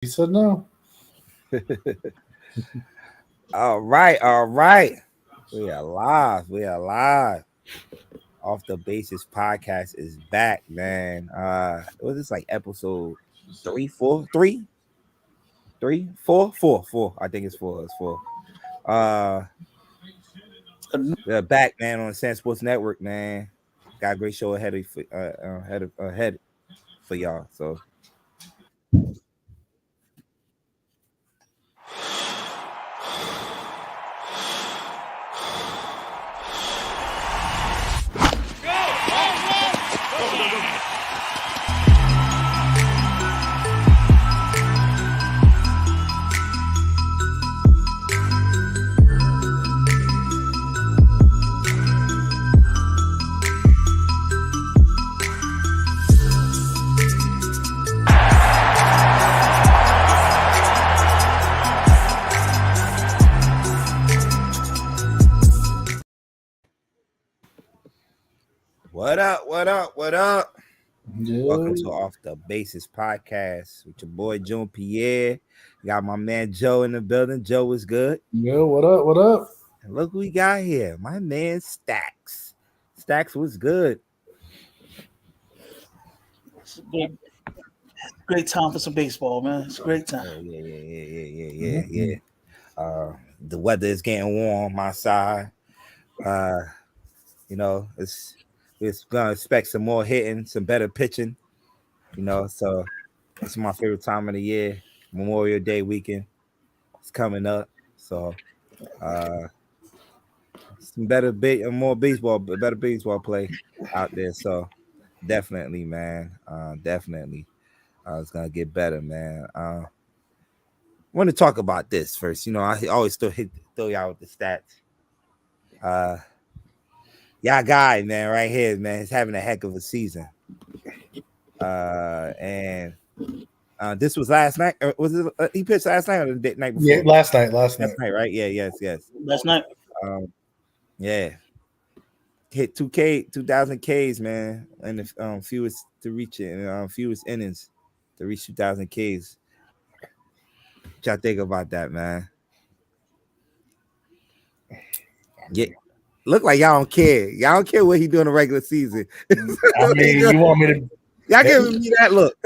He said no. All right. We are live. We are live. Off the Basis podcast is back, man. Was this like episode 4? I think it's four. It's four. Uh, we're back, man, on the SamzSportz Network, man. Got a great show ahead for y'all. So. What up? Yeah. Welcome to Off the Basis podcast with your boy Joe Pierre. Got my man Joe in the building. Joe was good. Yo, what up? What up? And look who we got here. My man Stacks. Stacks was good. It's a great time for some baseball, man. It's a great time. Yeah. The weather is getting warm outside. It's gonna expect some more hitting, some better pitching. So it's my favorite time of the year. Memorial Day weekend. It's coming up. So some better better baseball play out there. So definitely, man. Definitely. It's gonna get better, man. I want to talk about this first. I always throw y'all with the stats. Y'all guy, man, right here, man, is having a heck of a season. And this was last night. Or was it? He pitched last night or the night before? Yeah, last night, right? Yeah, yes. Last night. Yeah. Hit 2,000 Ks, man, and the fewest to reach it, and fewest innings to reach 2,000 Ks. What y'all think about that, man? Yeah. Look like y'all don't care. Y'all don't care what he do in the regular season. I mean, you want me to? Y'all giving me that look.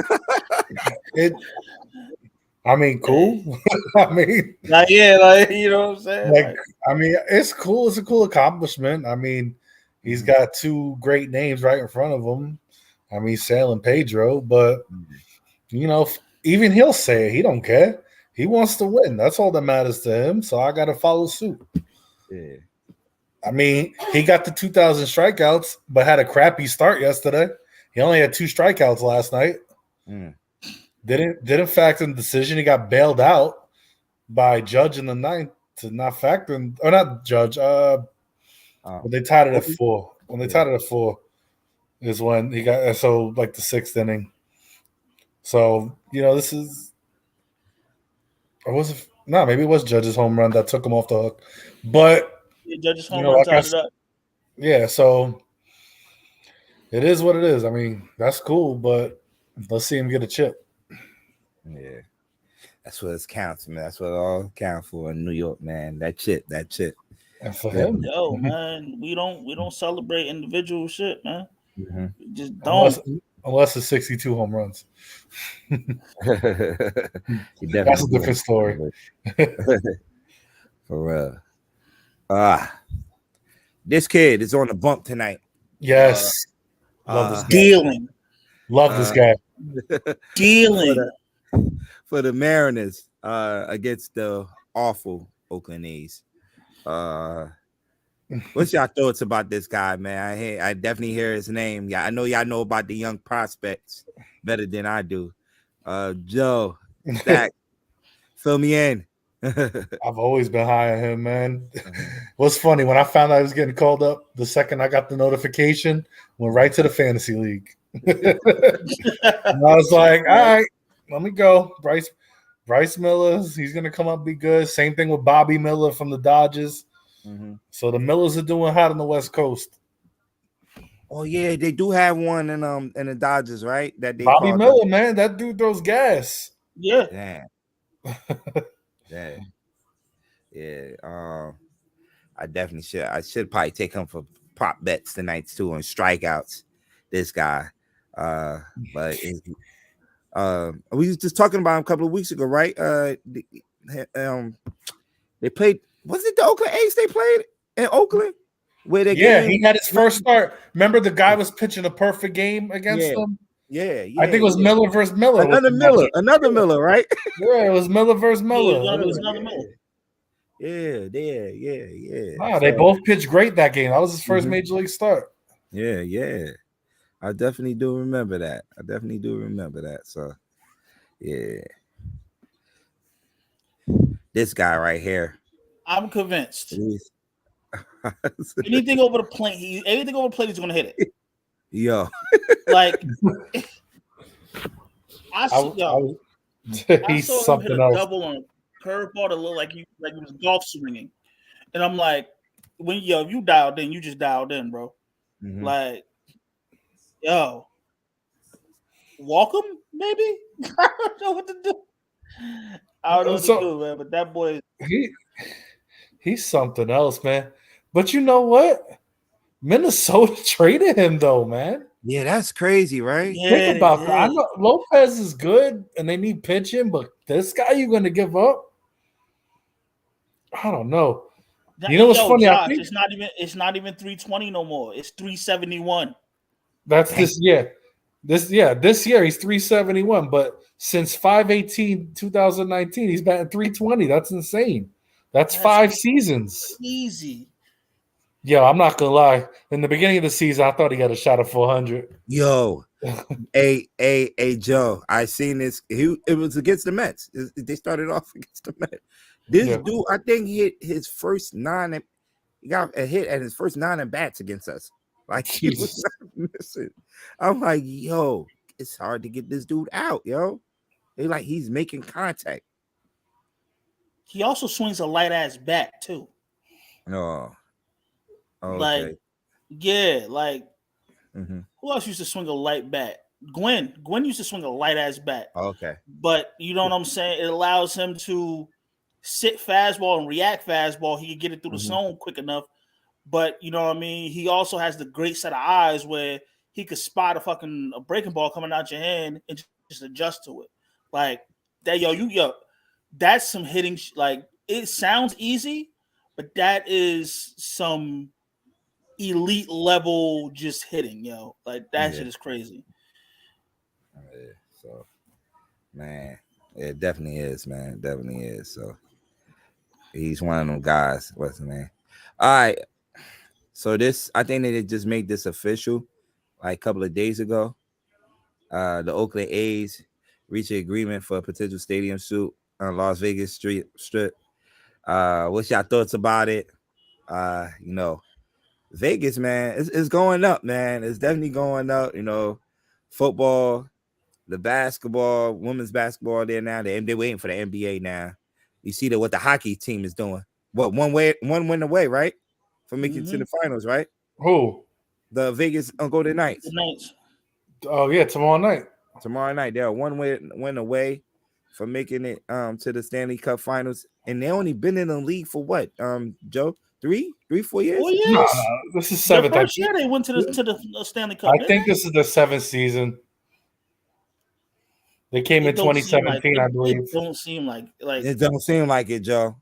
Cool. I mean, you know what I'm saying? It's cool. It's a cool accomplishment. I mean, he's got two great names right in front of him. I mean, Sale and Pedro, but even he'll say it. He don't care. He wants to win. That's all that matters to him. So I got to follow suit. Yeah. I mean, he got the 2,000 strikeouts, but had a crappy start yesterday. He only had 2 strikeouts last night. Didn't factor in the decision. He got bailed out by Judge in the 9th to not factor in, or not Judge. When they tied it at 4. When they tied it at 4 is when he got the 6th inning. So this is, or was it? No, maybe it was Judge's home run that took him off the hook, but. Judge's home run tied it up. Yeah, so it is what it is. I mean, that's cool, but let's see him get a chip. Yeah, that's what it counts, man. That's what it all counts for in New York, man. That chip. And for him, man, we don't celebrate individual shit, man. Mm-hmm. We just don't. Unless it's 62 home runs. That's a different story. For real. This kid is on the bump tonight. Yes. Love this guy. Dealing. Love this guy. Dealing. For the Mariners against the awful Oakland A's. What's y'all thoughts about this guy, man? I definitely hear his name. Yeah, I know y'all know about the young prospects better than I do. Joe, Stack, fill me in. I've always been high on him, man. What's funny, when I found out I was getting called up, the second I got the notification, went right to the fantasy league. And I was like, all right, let me go. Bryce Miller, he's going to come up, be good. Same thing with Bobby Miller from the Dodgers. Mm-hmm. So the Millers are doing hot on the West Coast. Oh yeah, they do have one in the Dodgers, right? That they Bobby Miller, man, that dude throws gas. Yeah. Damn. Damn. Yeah. I definitely should. I should probably take him for prop bets tonight too on strikeouts. This guy. But we was just talking about him a couple of weeks ago, right? They played. Was it the Oakland A's they played in Oakland? Where they he had his first start. Remember, the guy was pitching a perfect game against them. Yeah. I think it was Miller versus Miller. Another Miller, right? Yeah, it was Miller versus Miller. It was another Miller. Yeah. Wow, they both pitched great that game. That was his first major league start. Yeah. I definitely do remember that. So, yeah. This guy right here. I'm convinced. Anything over the plate, he's going to hit it. Yo. Like, I he's saw something him hit a else. double on a curveball that looked like he was golf swinging. And I'm like, when you dialed in, you just dialed in, bro. Mm-hmm. Like, yo, walk him, maybe? I don't know what to do. Man. But that boy, he's something else, man. But you know what? Minnesota traded him, though, man. Yeah, that's crazy, right? Yeah, think about that. I know Lopez is good and they need pitching, but this guy you're going to give up? I don't know. You know what's funny? Josh, it's not even 320 no more. It's 371. That's this year. This year he's 371, but since 5/18/2019, he's batting 320. That's insane. That's 5 seasons. Easy. Yo, I'm not gonna lie. In the beginning of the season, I thought he got a shot at 400. Yo, hey, Joe, I seen this. It was against the Mets. They started off against the Mets. This dude, I think he hit his first 9. He got a hit at his first 9 at bats against us. Like he was not missing. I'm like, yo, it's hard to get this dude out, yo. He's making contact. He also swings a light ass bat too. No. Okay. Who else used to swing a light bat? Gwen used to swing a light ass bat. Okay. But you know what I'm saying? It allows him to sit fastball and react fastball. He can get it through the zone quick enough. But you know what I mean? He also has the great set of eyes where he could spot a breaking ball coming out your hand and just adjust to it. Like that, that's some hitting. Like, it sounds easy, but that is some elite level just hitting, yo. Like, that shit is crazy. So, man, it definitely is, man. It definitely is. So, he's one of them guys. What's his name? All right. So I think they just made this official like a couple of days ago. The Oakland A's reached an agreement for a potential stadium suit on Las Vegas Strip. What's your thoughts about it? Vegas, man, it's going up, man. It's definitely going up. Football, the basketball, women's basketball there now. They're waiting for the NBA now. You see what the hockey team is doing. One win away, right? For making it to the finals, right? Who? The Vegas Golden Knights. The Knights. Oh yeah, tomorrow night. They're one win away from making it to the Stanley Cup Finals, and they only been in the league for what? Joe, 4 years? 4 years. No, this is 7th. The first year they went to the Stanley Cup. I think this is the 7th season. They came in 2017, I believe. It don't seem like it don't seem like it, Joe.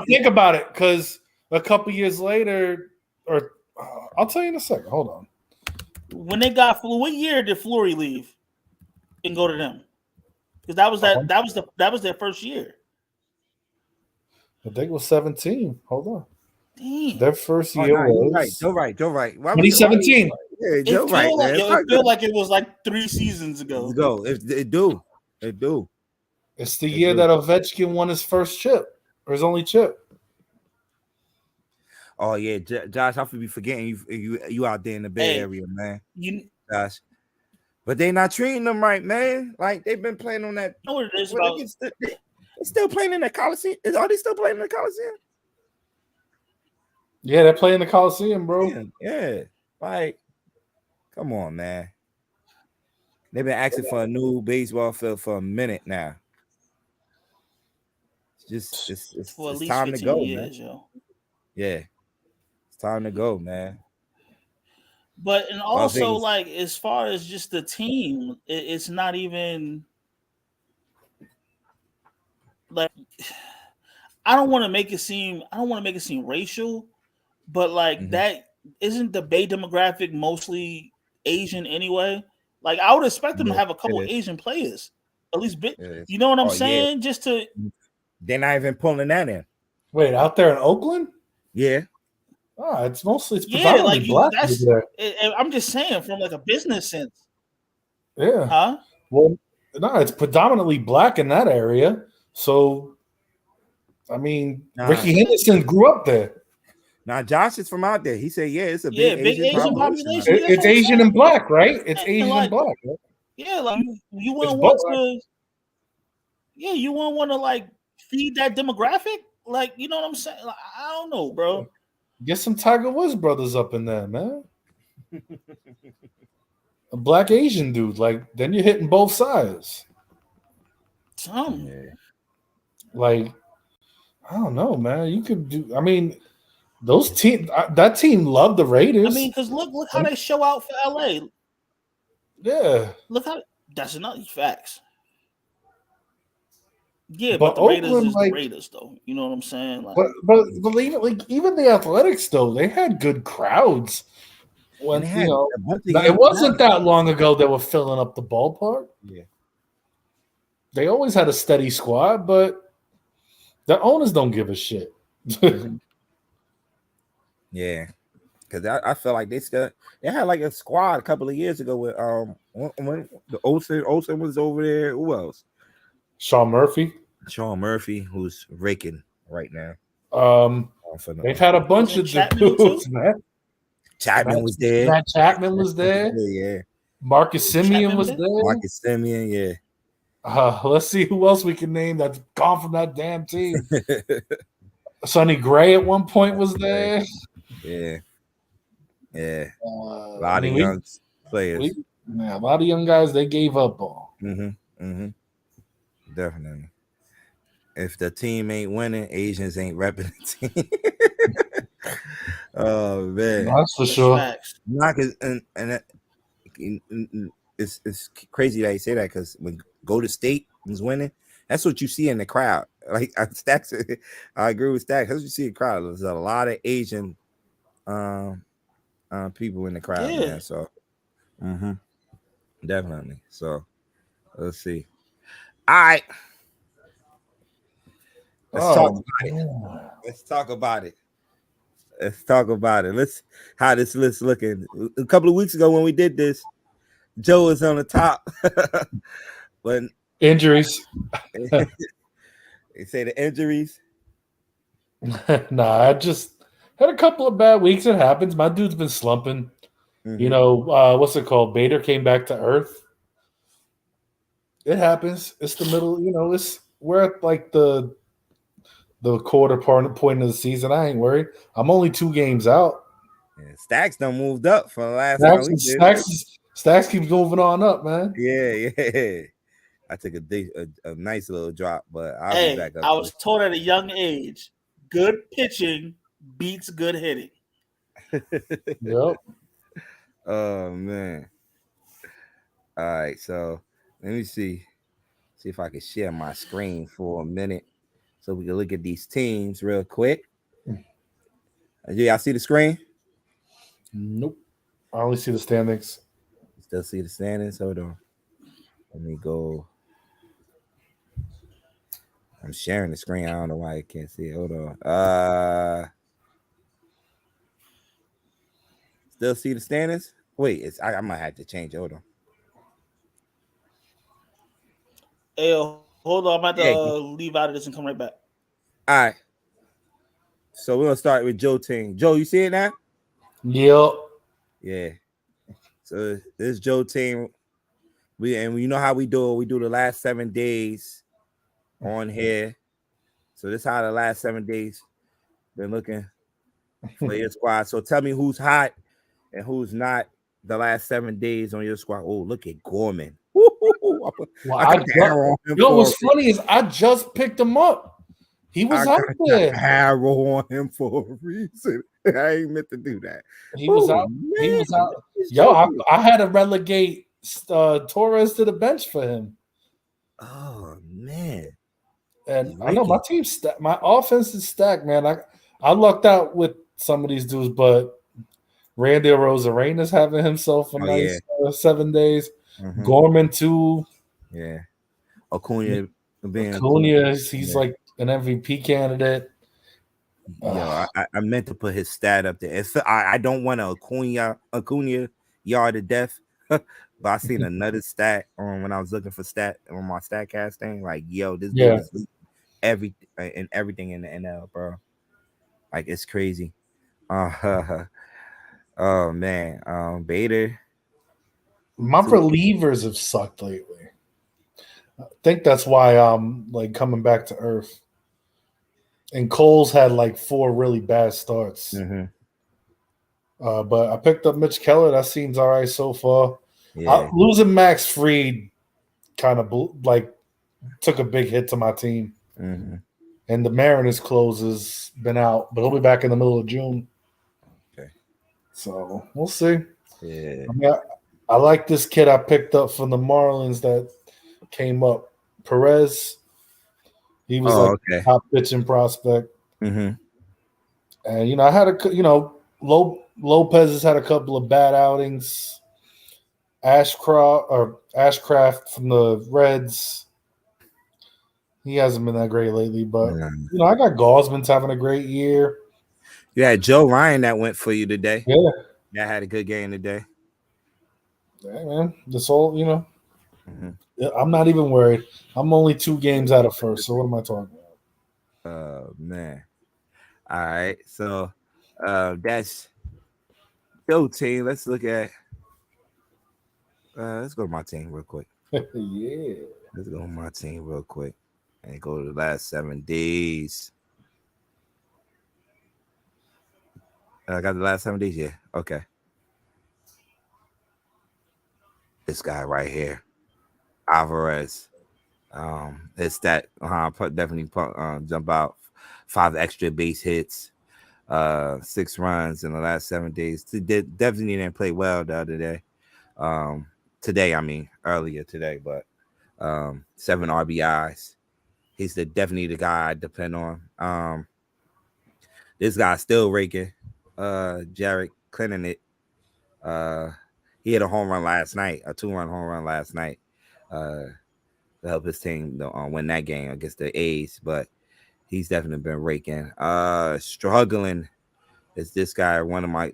Think about it, because a couple years later, or I'll tell you in a second. Hold on. When they got what year did Fleury leave and go to them? Because that was their first year. I think it was 17. Hold on. Damn. Their first year was. Joe right. 2017. Yeah, Joe right, man. It feel like it was like 3 seasons ago. It do. It's the year that Ovechkin won his first chip, or his only chip. Oh yeah, Josh, I be forgetting you out there in the Bay Area, man. Josh, but they not treating them right, man. Like, they've been playing on that. You know what it is about? They still playing in the Coliseum. Are they still playing in the Coliseum? Yeah, they're playing the Coliseum, bro. Yeah. Like, come on, man. They've been asking for a new baseball field for a minute now. It's for at least time to 15 go, years, man. yo. Yeah, it's time to go, man. But and Las also Vegas. like as far as just the team, it's not even like I don't want to make it seem racial, but like that isn't the Bay demographic mostly Asian anyway. Like I would expect them to have a couple Asian players, at least. You know what I'm saying? Yeah. Just to they're not even pulling that in. Wait, out there in Oakland? Yeah. Oh, it's predominantly like black there. I'm just saying from like a business sense. Yeah. Huh? Well, no, it's predominantly black in that area. So, I mean, Ricky Henderson grew up there. Now, Josh is from out there. He said, "Yeah, it's a big Asian population. It's Asian and black, right? It's Asian and black. Right? Yeah, like you wouldn't want to. Yeah, you wouldn't want to like feed that demographic. Like, you know what I'm saying? Like, I don't know, bro. Get some Tiger Woods brothers up in there, man. A black Asian dude, like then you're hitting both sides. Like, I don't know, man. You could do. I mean, that team loved the Raiders. I mean, because look how they show out for LA. Yeah, look how that's another facts. Yeah, but the Oakland, Raiders is the Raiders, though. You know what I'm saying? Like, but even the Athletics, though, they had good crowds. When it wasn't that long ago they were filling up the ballpark. Yeah, they always had a steady squad, but the owners don't give a shit. Yeah, because I felt like they had like a squad a couple of years ago with when the Olsen was over there. Who else? Sean Murphy, who's raking right now. They've had a bunch of dudes, man. Chapman was there. Matt Chapman was there. Yeah. Marcus Simeon was there. Marcus Simeon, yeah. Let's see who else we can name that's gone from that damn team. Sonny Gray at one point was there. Yeah. A lot of young players. A lot of young guys they gave up on. Definitely. If the team ain't winning, Asians ain't repping the team. Oh man, that's for sure. It's crazy that you say that because when Golden State is winning, that's what you see in the crowd. Like Stacks, I agree with Stacks. That's what you see in the crowd. There's a lot of Asian people in the crowd, man. So, definitely. So, let's see. All right, let's talk about it. Let's how this list looking. A couple of weeks ago when we did this, Joe was on the top. When injuries, they say the injuries. Nah, I just had a couple of bad weeks. It happens. My dude's been slumping. You know, what's it called? Bader came back to earth. It happens. It's the middle. You know, we're at like the quarter point of the season. I ain't worried. I'm only 2 games out. Yeah, Stacks done moved up for the last Stacks keeps moving on up, man. Yeah. I took a nice little drop, but I'll be back up. I was told at a young age, good pitching beats good hitting. Yep. Oh man. All right, so let me see if I can share my screen for a minute so we can look at these teams real quick. Do y'all see the screen? Nope. I only see the standings. Still see the standings? Hold on. Let me go. I'm sharing the screen. I don't know why I can't see it. Hold on. Still see the standings? Wait, I might have to change it. Hold on. Hey, hold on. I'm about to leave out of this and come right back. All right. So we're gonna start with Joe team. Joe, you see it now? Yep. Yeah. So this Joe team. You know how we do it. We do the last 7 days on here. So this is how the last 7 days been looking for your squad. So tell me who's hot and who's not the last 7 days on your squad. Oh, look at Gorman. What's funny is I just picked him up. He was I out got there. the arrow on him for a reason. I ain't meant to do that. He was out. Man. He was out. Yo, I had to relegate Torres to the bench for him. Oh man! And I know my team's my offense is stacked, man. I lucked out with some of these dudes, but Randy Rosarena's having himself a nice 7 days. Mm-hmm. Gorman too. Yeah. Acuna, he's like an MVP candidate. Yo, I meant to put his stat up there. I don't want to Acuna yard to death, but I seen another stat when I was looking for stat on my StatCast thing. Like, yo, this dude is everything in the NL, bro. Like, it's crazy. Oh man, Bader. My relievers have sucked lately. I think that's why I'm like coming back to earth. And Cole's had like 4 really bad starts. Mm-hmm. But I picked up Mitch Keller. That seems all right so far. Yeah. Losing Max Fried kind of took a big hit to my team. Mm-hmm. And the Mariners close has been out, but he'll be back in the middle of June. Okay. So we'll see. Yeah. I mean, I like this kid I picked up from the Marlins that came up, Perez. He was top pitching prospect. Mm-hmm. And, I had Lopez has had a couple of bad outings. Ashcraft from the Reds. He hasn't been that great lately, but I got Gosman's having a great year. You had Joe Ryan that went for you today. Yeah. That had a good game today. Yeah, man. This whole, mm-hmm. I'm not even worried. I'm only 2 games out of first, so what am I talking about? Man. All right. So that's your team. Let's look at let's go to my team real quick. Yeah. Let's go to my team real quick and go to the last 7 days. I got the last 7 days. Yeah. Okay. This guy right here, Alvarez. His stat definitely jump out. 5 extra base hits, 6 runs in the last 7 days. Definitely didn't play well the other day. Earlier today, but 7 RBIs. He's definitely the guy I depend on. This guy's still raking. Jarred Clinton. He hit a home run last night, a 2-run home run last night, to help his team win that game against the A's. But he's definitely been raking. Struggling is this guy, one of my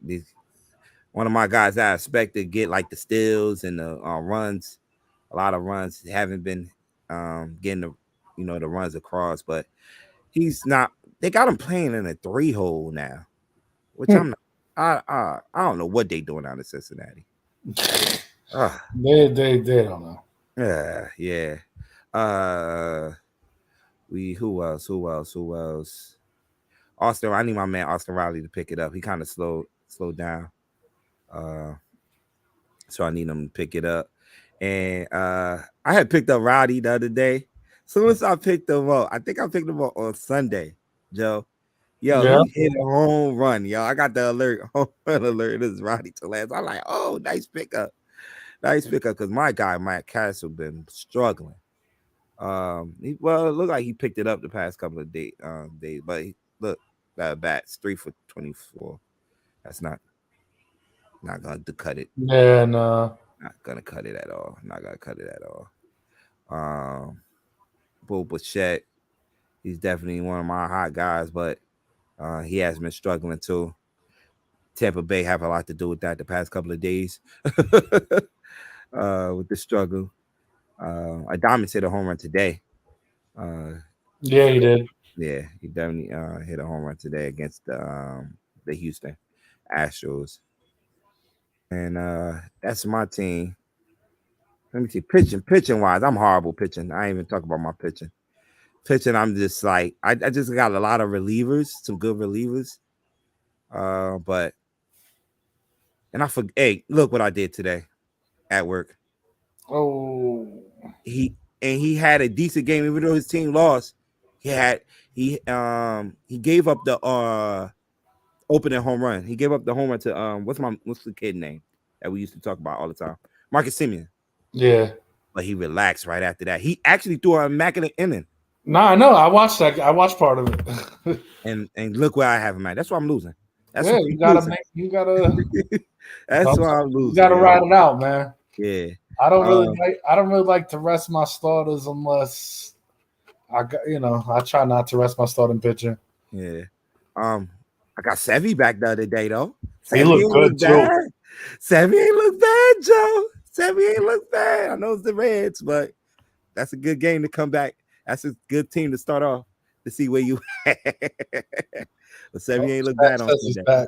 guys that I expect to get like the steals and the runs. A lot of runs haven't been getting the runs across, but he's not. They got him playing in a 3-hole now, which I'm not. I don't know what they doing out of Cincinnati. They don't know. Yeah. Who else? Austin. I need my man Austin Riley to pick it up. He kind of slowed down. So I need him to pick it up. And I had picked up Rowdy the other day. As soon as I picked him up, I think I picked him up on Sunday, Joe. Yo, he hit a home run, yo. I got the home run alert. This is Rowdy Tellez. I'm like, oh, nice pickup. Because my guy, Mike Castle, been struggling. It looked like he picked it up the past couple of days, but that bats 3 for 24. That's not gonna cut it. Yeah, no. Not gonna cut it at all. Not gonna cut it at all. Bull Bichette, he's definitely one of my hot guys, but he has been struggling too. Tampa Bay have a lot to do with that the past couple of days. With the struggle. Adames hit a home run today. Yeah, he did. Yeah, he definitely hit a home run today against the Houston Astros. And that's my team. Let me see. Pitching wise, I'm horrible pitching. I ain't even talk about my pitching. I'm just like I just got a lot of relievers, some good relievers. But hey, look what I did today at work. Oh, he had a decent game, even though his team lost. He he gave up the opening home run. He gave up the home run to what's the kid name that we used to talk about all the time? Marcus Semien. Yeah. But he relaxed right after that. He actually threw an immaculate inning. Nah, no, I watched that. I watched part of it. and look where I have him at. That's why I'm losing. That's yeah, you gotta. That's why I'm losing. You gotta ride it out, man. Yeah. I don't really like to rest my starters unless I try not to rest my starting pitcher. Yeah. I got Sevy back the other day though. He looked good too. Sevy ain't look bad, Joe. Sevy ain't look bad. I know it's the Reds, but that's a good game to come back. That's a good team to start off to see where you at. But Sevy ain't look bad on Sunday.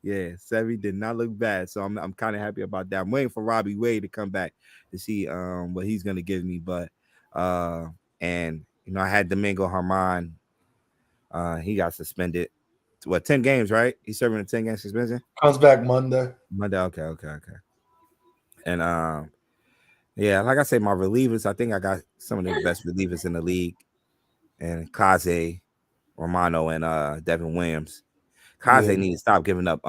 Yeah, Sevy did not look bad. So I'm kind of happy about that. I'm waiting for Robbie Wade to come back to see what he's gonna give me. But and I had Domingo Germán. He got suspended. 10 games, right? He's serving a 10-game suspension. Comes back Monday. Okay. And yeah, like I said, my relievers, I think I got some of the best relievers in the league. And Kaze, Romano, and Devin Williams. Kaze need to stop giving up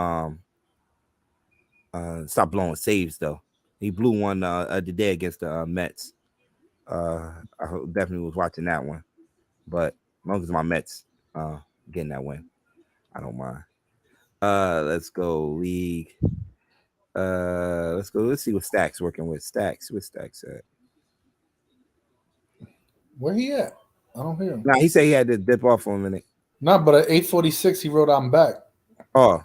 stop blowing saves though. He blew one the day against the Mets. I definitely was watching that one. But as long as my Mets getting that win, I don't mind. Let's go league. Let's see what Stacks working with. Stacks at. Where he at? I don't hear him. Nah, he said he had to dip off for a minute. No, but at 8:46 he wrote I'm back. Oh,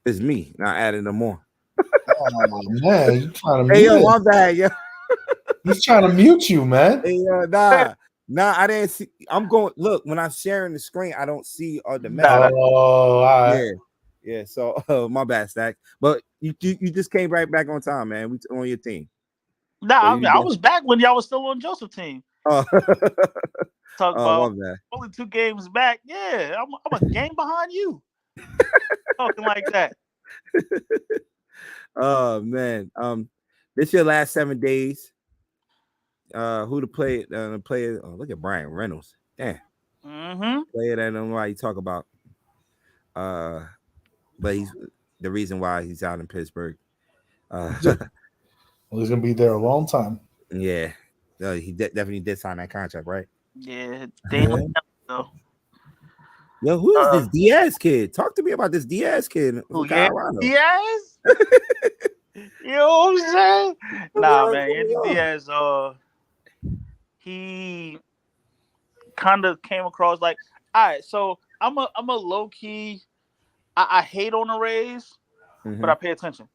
it's me. Not adding no more. Oh man, you trying to mute? Hey yo, my bad, yo. He's trying to mute you, man. Hey, nah, I didn't see. I'm going. Look, when I'm sharing the screen, I don't see the message. Oh, all right. Yeah. So, my bad, Stack. But you just came right back on time, man. We on your team. Nah, I was back when y'all was still on Joseph's team. Oh. Talk about only 2 games back. Yeah, I'm a game behind you. Talking like that. Oh man. This your last 7 days. Who to play? Player. Oh, look at Brian Reynolds. Damn. Player that I don't know why you talk about. But he's the reason why he's out in Pittsburgh. Well, he's gonna be there a long time. Yeah. He definitely did sign that contract, right? Yeah. Though. Yo, who is this Diaz kid? Talk to me about this Diaz kid. Diaz? You know what I'm saying? Nah, man. Andy Diaz, he kind of came across like, all right, so I'm a low key. I hate on the Rays, but I pay attention.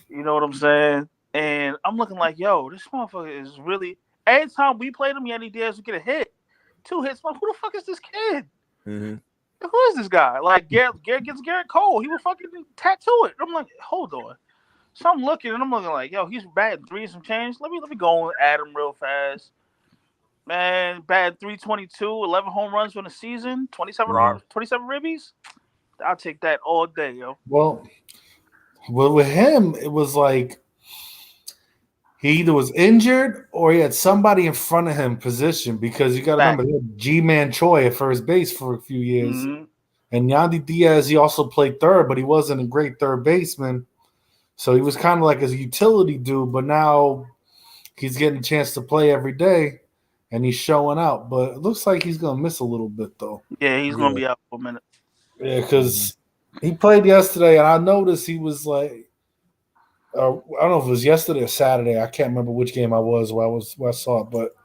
You know what I'm saying? And I'm looking like, yo, this motherfucker is really. Every time we played him, Yandy Diaz would get a hit, 2 hits. Who the fuck is this kid? Who is this guy? Like Garrett gets Garrett Cole. He would fucking tattoo it. I'm like, hold on. So I'm looking like, yo, he's batting 3 and some change. Let me go and add him real fast. Man, batting 322, 11 home runs for the season, 27 ribbies. I'll take that all day, yo. Well, with him, it was like he either was injured or he had somebody in front of him positioned because you got to remember, G-Man Choi at first base for a few years. And Yandy Diaz, he also played third, but he wasn't a great third baseman. So he was kind of like a utility dude, but now he's getting a chance to play every day, and he's showing out. But it looks like he's going to miss a little bit, though. Yeah, he's going to be out for a minute. Yeah, because he played yesterday, and I noticed he was like, I don't know if it was yesterday or Saturday. I can't remember which game I was where I saw it, but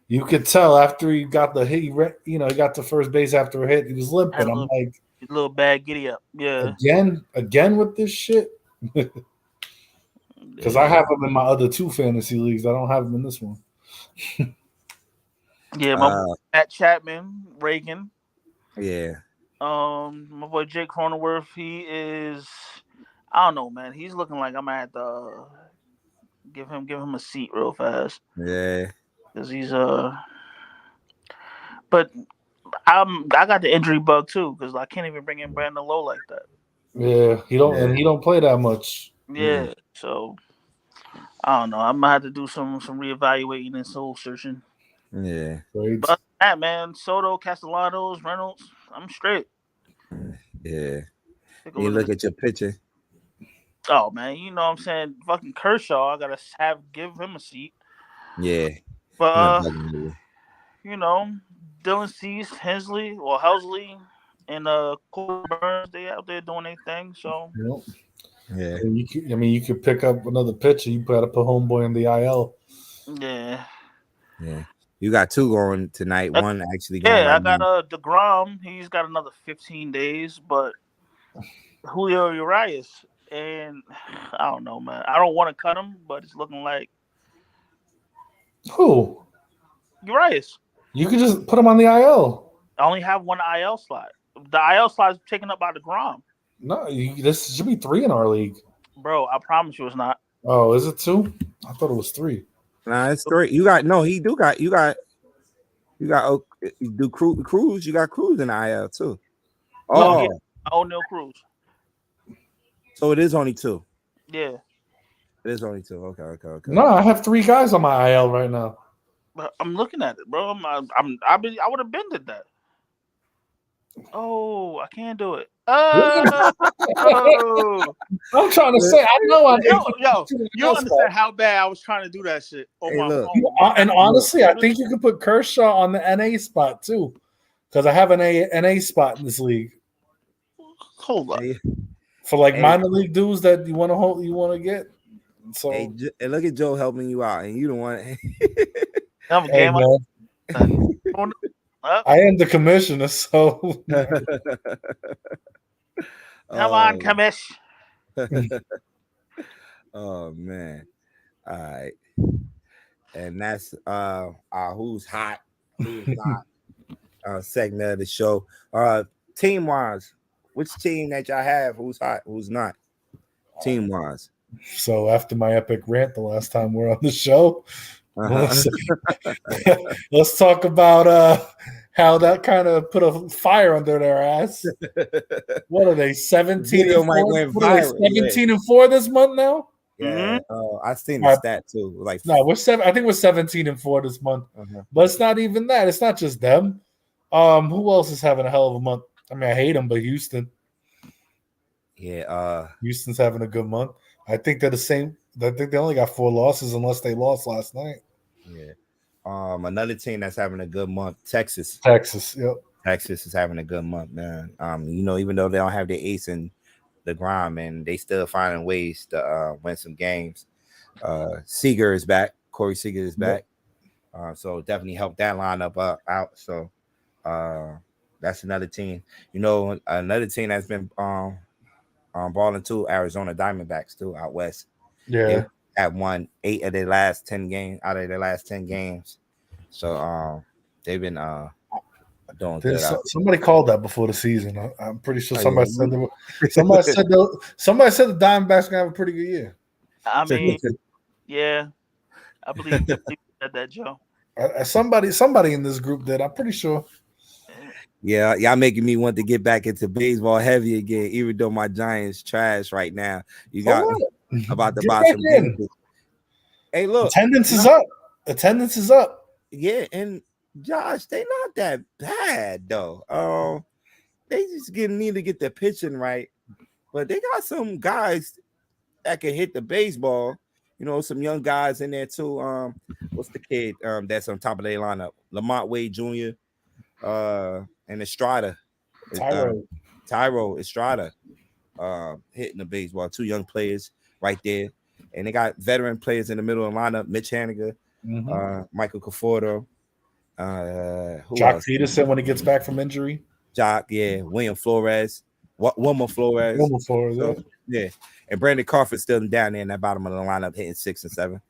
you could tell after he got the hit, he got to first base after a hit, he was limping. I'm like, a little bad giddy up. Yeah. Again with this shit? Because I have him in my other 2 fantasy leagues. I don't have him in this one. Yeah, my boy Matt Chapman, Reagan. Yeah. My boy Jake Cronenworth, he is, I don't know, man. He's looking like I'm at the give him a seat real fast. Yeah. Because he's but I got the injury bug too, because I can't even bring in Brandon Lowe like that. Yeah, he don't play that much. Yeah, so I don't know. I'm gonna have to do some reevaluating and soul searching. Yeah. But that man, Soto, Castellanos, Reynolds, I'm straight. Yeah. You look at your picture. Oh man, you know what I'm saying? Fucking Kershaw, I gotta give him a seat. Yeah. But you know, Dylan Cease, Helsley, and Corey Burns, they out there doing their thing. So yeah. You could pick up another pitcher. You got to put homeboy in the IL. Yeah. Yeah. You got 2 going tonight. One actually going I right got now. DeGrom. He's got another 15 days, but Julio Urias, and I don't know, man. I don't want to cut him, but it's looking like who? Urias. You could just put him on the IL. I only have one IL slot. The IL slot is taken up by DeGrom. No, this should be 3 in our league. Bro, I promise you it's not. Oh, is it 2? I thought it was 3. Nah, it's 3. You got Cruz. You got Cruz in the IL too. Oh, O'Neal Cruz. So it is only 2. Yeah. It is only 2. Okay. No, I have 3 guys on my IL right now. But I'm looking at it, bro. I would have bended that. Oh, I can't do it. Oh. I'm trying to say, I know. Yo, you don't understand how bad I was trying to do that shit on my phone. And honestly, I think you could put Kershaw on the NA spot too, because I have an NA spot in this league. Hold up. For like minor league dudes that you want to get. So look at Joe helping you out, and you don't want to. I am the commissioner, so come on, commish. Oh man. All right. And that's who's hot, who's not segment of the show. Team wise, which team that y'all have, who's hot, who's not? Team wise. So after my epic rant the last time we're on the show, let's talk about how that kind of put a fire under their ass. What are they, 17 and 4? 17 and 4 this month now? Yeah, I've seen the stat too. Like I think we're 17 and 4 this month. But it's not even that. It's not just them. Who else is having a hell of a month? I mean, I hate them, but Houston. Yeah, Houston's having a good month. I think they're the same. I think they only got 4 losses unless they lost last night. Yeah. Another team that's having a good month, Texas. Yep. Texas is having a good month, man. Even though they don't have their ace in the grind, man, they still finding ways to win some games. Seager is back. Corey Seager is back. So definitely helped that lineup out. So that's another team. Another team that's been balling too, Arizona Diamondbacks too, out west. Yeah. They have won 8 of their last 10 games out of their last 10 games. So they've been doing good. Somebody called that before the season. I'm pretty sure somebody said the Diamondbacks gonna have a pretty good year. I mean, yeah, I believe you said that, Joe. Somebody in this group did. I'm pretty sure. Yeah, y'all making me want to get back into baseball heavy again, even though my Giants trash right now. You got about to buy some games. Hey, look, attendance is up. Attendance is up. Yeah, and Josh, they not that bad though. They just need to get their pitching right, but they got some guys that can hit the baseball. Some young guys in there too. What's the kid that's on top of their lineup? Lamont Wade Jr. And Estrada, Tyro Estrada, hitting the baseball. 2 young players right there, and they got veteran players in the middle of the lineup: Mitch Haniger, Michael Conforto, Jock Peterson when he gets back from injury. William Flores, Wilmer Flores, yeah, and Brandon Crawford still down there in that bottom of the lineup, hitting 6 and 7,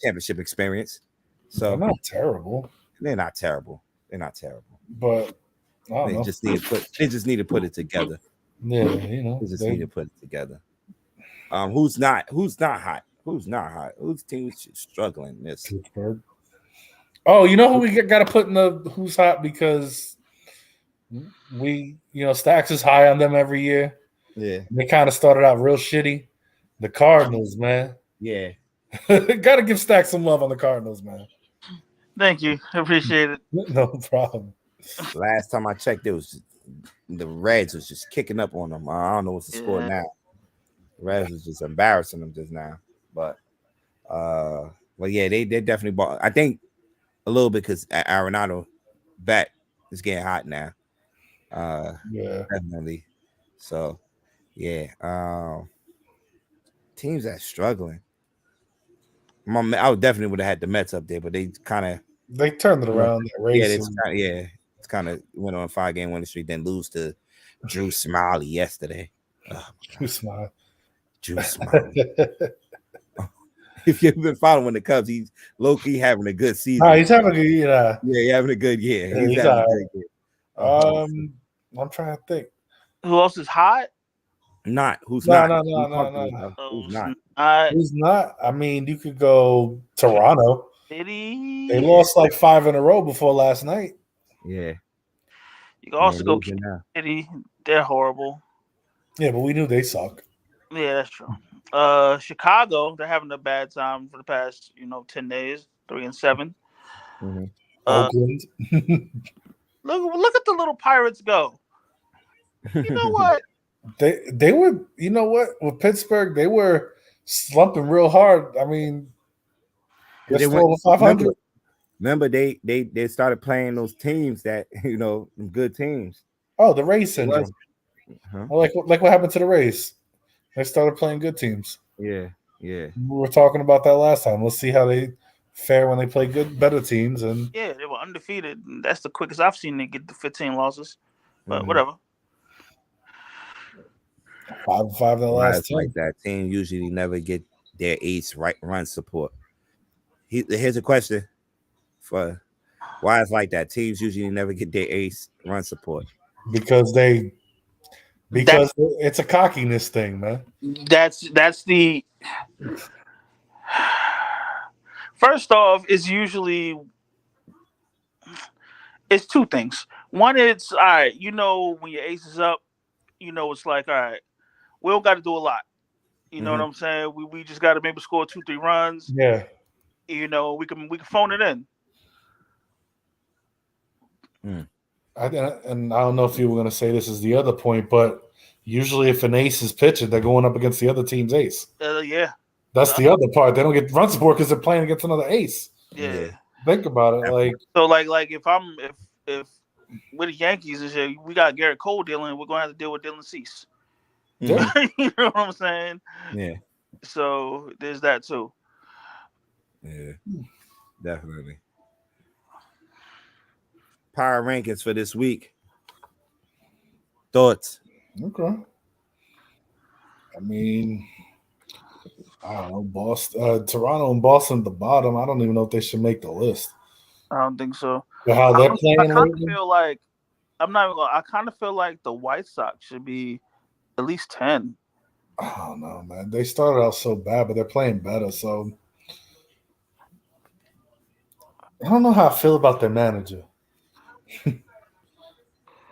championship experience. So they're not terrible. They're not terrible. But they just need to put it together. Yeah, they just need to put it together. Who's not hot? Whose team's struggling this? Pittsburgh. Oh, you know who we got to put in the who's hot, because we, Stacks is high on them every year. Yeah, they kind of started out real shitty. The Cardinals, man. Yeah, got to give Stacks some love on the Cardinals, man. Thank you. I appreciate it. No problem. Last time I checked, it was the Reds was just kicking up on them. I don't know what's the score now. The Reds was just embarrassing them just now. But yeah, they definitely bought. I think a little bit because Arenado bat is getting hot now. Yeah, definitely. So yeah, teams that's struggling. I definitely would have had the Mets up there, but they turned it around. It's kind of went on a 5-game winning streak, then lose to Drew Smiley yesterday. Drew Smiley. If you've been following the Cubs, he's low-key having a good season. He's having a good year. Yeah, he's having a good year. He's having a good year. I'm trying to think. Who else is hot? Who's not? Who's not? I mean, you could go Toronto. City. They lost like 5 in a row before last night. Yeah. You can also go City. They're horrible. Yeah, but we knew they suck. Yeah, that's true. Chicago, they're having a bad time for the past 10 days, 3-7. Mm-hmm. Oakland. Look at the little Pirates go. You know what? They were, you know what, with Pittsburgh, they were slumping real hard. I mean, they went over 500. Remember, they started playing those teams that good teams. Oh, the Rays syndrome. Like what happened to the Rays? They started playing good teams. Yeah. We were talking about that last time. Let's see how they fare when they play better teams. And yeah, they were undefeated. That's the quickest I've seen they get the 15 losses. But whatever. 5-5 in the last 10. Like that team usually never get their ace run support. Here's a question for why it's like that. Teams usually never get their ace run support because it's a cockiness thing, man. That's the first off. It's usually two things. One, it's all right. When your ace is up, it's like all right. We don't got to do a lot. You know what I'm saying? We just got to maybe score 2-3 runs. Yeah. We can phone it in. And I don't know if you were going to say this is the other point, but usually if an ace is pitching, they're going up against the other team's ace. Yeah. That's the other part. They don't get run support because they're playing against another ace. Yeah. Think about it. Like if we're the Yankees this year, we got Garrett Cole dealing, we're going to have to deal with Dylan Cease. Yeah. You know what I'm saying? Yeah. So there's that too. Yeah, definitely. Power rankings for this week. Thoughts? Okay. I mean, I don't know. Boston, Toronto and Boston at the bottom. I don't even know if they should make the list. I don't think so. But how they're playing, I kind of feel like I kind of feel like the White Sox should be at least 10. I don't know, man. They started out so bad, but they're playing better. So I don't know how I feel about their manager. I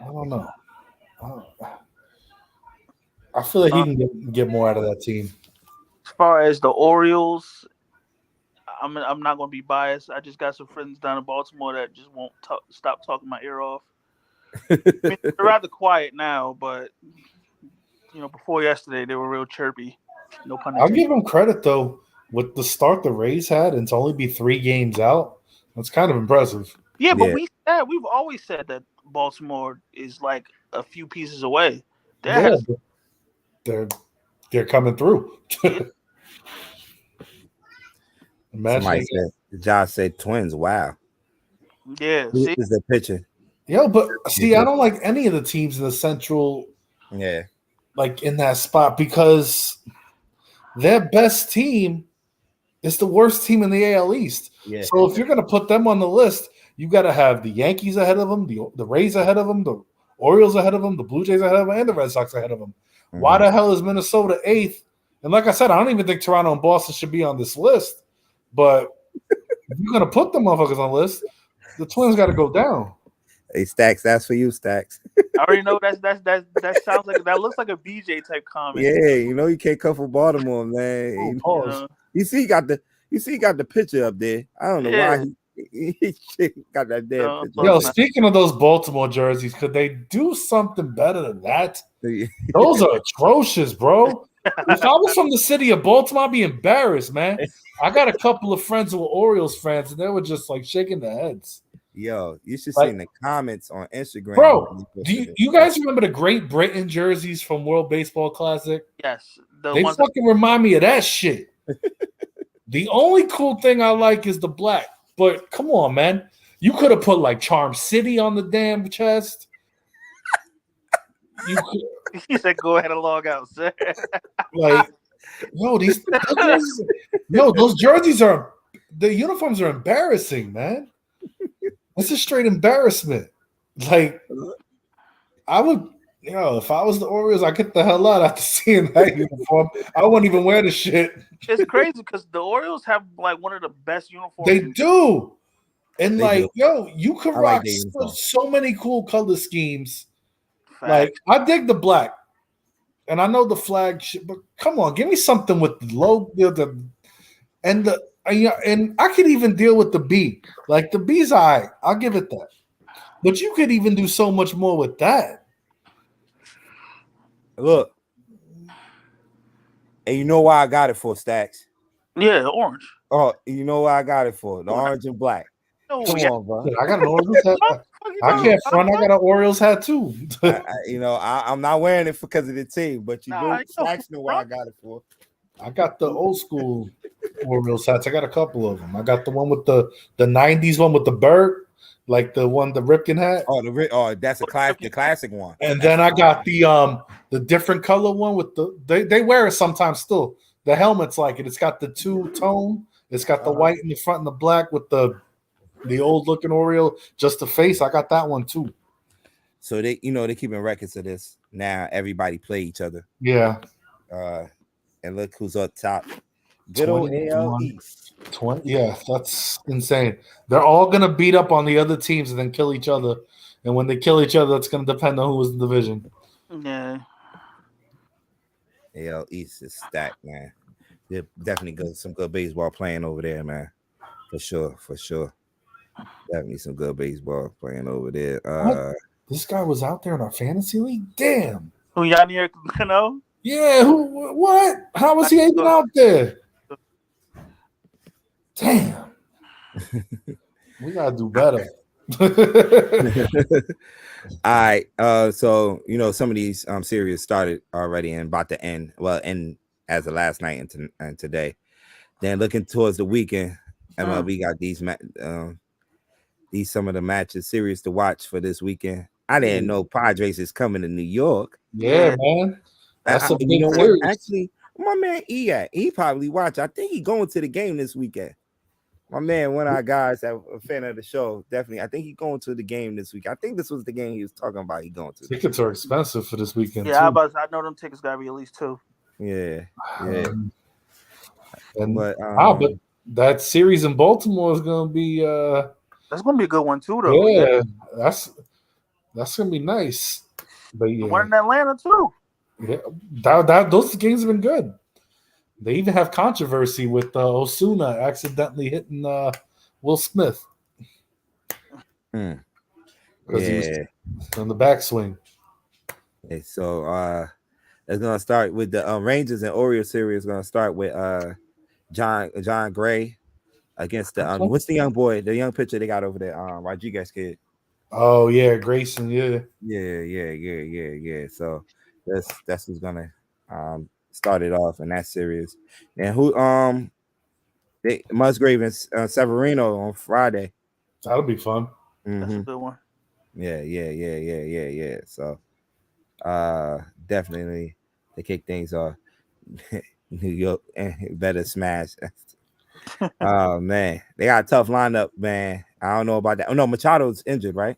don't know. I feel like he can get more out of that team. As far as the Orioles, I'm not going to be biased. I just got some friends down in Baltimore that just won't stop talking my ear off. I mean, they're rather quiet now, but before yesterday they were real chirpy. No pun intended. I'll give them credit though. With the start the Rays had, and to only be 3 games out, that's kind of impressive. Yeah, but we've always said that Baltimore is like a few pieces away. They're coming through. Somebody said, Josh said Twins. Wow. Yeah. Who is the pitcher? Yo, but see, I don't like any of the teams in the Central. Yeah. Like in that spot because their best team is the worst team in the AL East. Yeah. So if you're going to put them on the list, you got to have the Yankees ahead of them, the Rays ahead of them, the Orioles ahead of them, the Blue Jays ahead of them, and the Red Sox ahead of them. Mm-hmm. Why the hell is Minnesota 8th? And like I said, I don't even think Toronto and Boston should be on this list. But if you're going to put them motherfuckers on the list, the Twins got to go down. Hey, Stacks, that's for you, Stacks. I already know that sounds like that looks like a BJ type comment. Yeah, you can't come from Baltimore, man. Oh, you see, he got the picture up there. I don't know why Got that damn picture. Yo, speaking of those Baltimore jerseys, could they do something better than that? Those are atrocious, bro. If I was from the city of Baltimore, I'd be embarrassed, man. I got a couple of friends who were Orioles fans, and they were just like shaking their heads. Yo, you should see in the comments on Instagram. Bro, do you guys remember the Great Britain jerseys from World Baseball Classic? Yes. They fucking remind me of that shit. The only cool thing I like is the black. But come on, man. You could have put like Charm City on the damn chest. He said, "Go ahead and log out, sir." Like, those jerseys are, the uniforms are embarrassing, man. It's a straight embarrassment. Like, I would, if I was the Orioles, I'd get the hell out after seeing that uniform. I wouldn't even wear the shit. It's crazy because the Orioles have like one of the best uniforms. They do. And you could rock so many cool color schemes. Fact. Like, I dig the black, and I know the flag shit, but come on, give me something with the logo, and I could even deal with the B. Like, the B's all right, I'll give it that. But you could even do so much more with that. Look, and you know why I got it for, Stacks? Yeah, orange. Oh, you know why I got it for? The orange and black. Come on, bro. I got an Orioles hat. I can't front. I got an Orioles hat too. I'm not wearing it because of the team, but you know why I got it for. I got the old school Orioles hats. I got a couple of them. I got the one with the 90s one with the bird, like the Ripken hat. That's the classic one. And then I got the different color one with they wear it sometimes still. The helmet's like it. It's got the two-tone. It's got the white in the front and the black with the old looking Oriole, just the face. I got that one too. So they're keeping records of this. Now everybody play each other. Yeah. And look who's up top. Good old AL East. 20. Yeah, that's insane. They're all gonna beat up on the other teams and then kill each other. And when they kill each other, it's gonna depend on who was in the division. Yeah. AL East is stacked, man. They're definitely some good baseball playing over there, man. For sure. Definitely some good baseball playing over there. This guy was out there in our fantasy league? Damn. Who, Yadier Cano? Yeah, what? How was he even out there? Damn. We gotta do better. All right. So some of these series started already and about to end. Well, end as of last night and today. Then looking towards the weekend, MLB got these some of the matches series to watch for this weekend. I didn't know Padres is coming to New York. Yeah, man. That's a big series. Actually, my man he probably watch. I think he going to the game this weekend. My man, one of our guys that a fan of the show, definitely. I think he's going to the game this week. I think this was the game he was talking about. He going to. Tickets are expensive for this weekend. Yeah, I know them tickets gotta be at least 2. Yeah. But that series in Baltimore is gonna be. That's gonna be a good one too, though. Yeah, that's gonna be nice. But yeah, one in Atlanta too. Yeah, those games have been good. They even have controversy with Osuna accidentally hitting Will Smith. Because he was on the backswing. Okay, so it's gonna start with the Rangers and Orioles series. Gonna start with John Gray against the what's the young boy, the young pitcher they got over there, Rodriguez kid. Oh yeah, Grayson. Yeah. So that's who's gonna start it off in that series. And who Musgrave and Severino on Friday. That'll be fun. That's a good one. Yeah. So definitely to kick things off. New York better smash. Oh man, they got a tough lineup, man. I don't know about that. Oh no, Machado's injured, right?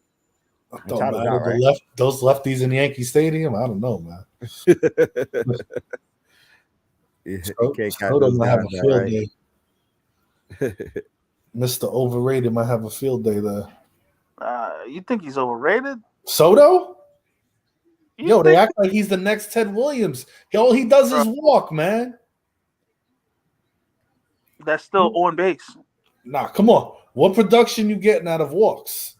Don't matter. Right? Those lefties in Yankey Stadium. I don't know, man. Soto might have a field day. Mr. Overrated might have a field day there. You think he's overrated? Soto? They act like he's the next Ted Williams. All he does is walk, man. That's still on base. Nah, come on. What production you getting out of walks?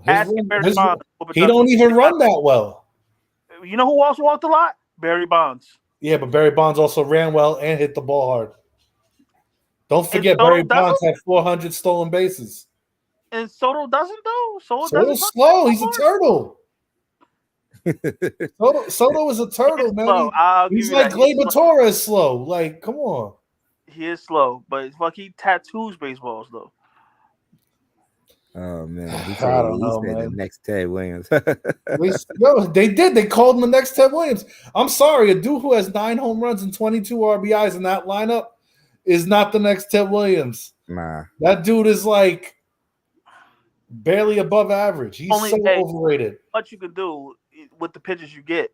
He don't even run that well. You know who also walked a lot? Barry Bonds. Yeah, but Barry Bonds also ran well and hit the ball hard. Don't forget, Barry Bonds had 400 stolen bases. And Soto doesn't, though? Soto's slow. He's a turtle. Soto is a turtle, man. He's like Gleyber Torres slow. Like, come on. He is slow, but he tattoos baseballs, though. Oh, man. I don't know, man. The next Ted Williams. They did. They called him the next Ted Williams. I'm sorry. A dude who has 9 home runs and 22 RBIs in that lineup is not the next Ted Williams. Nah. That dude is like barely above average. He's overrated. What you can do with the pitches you get.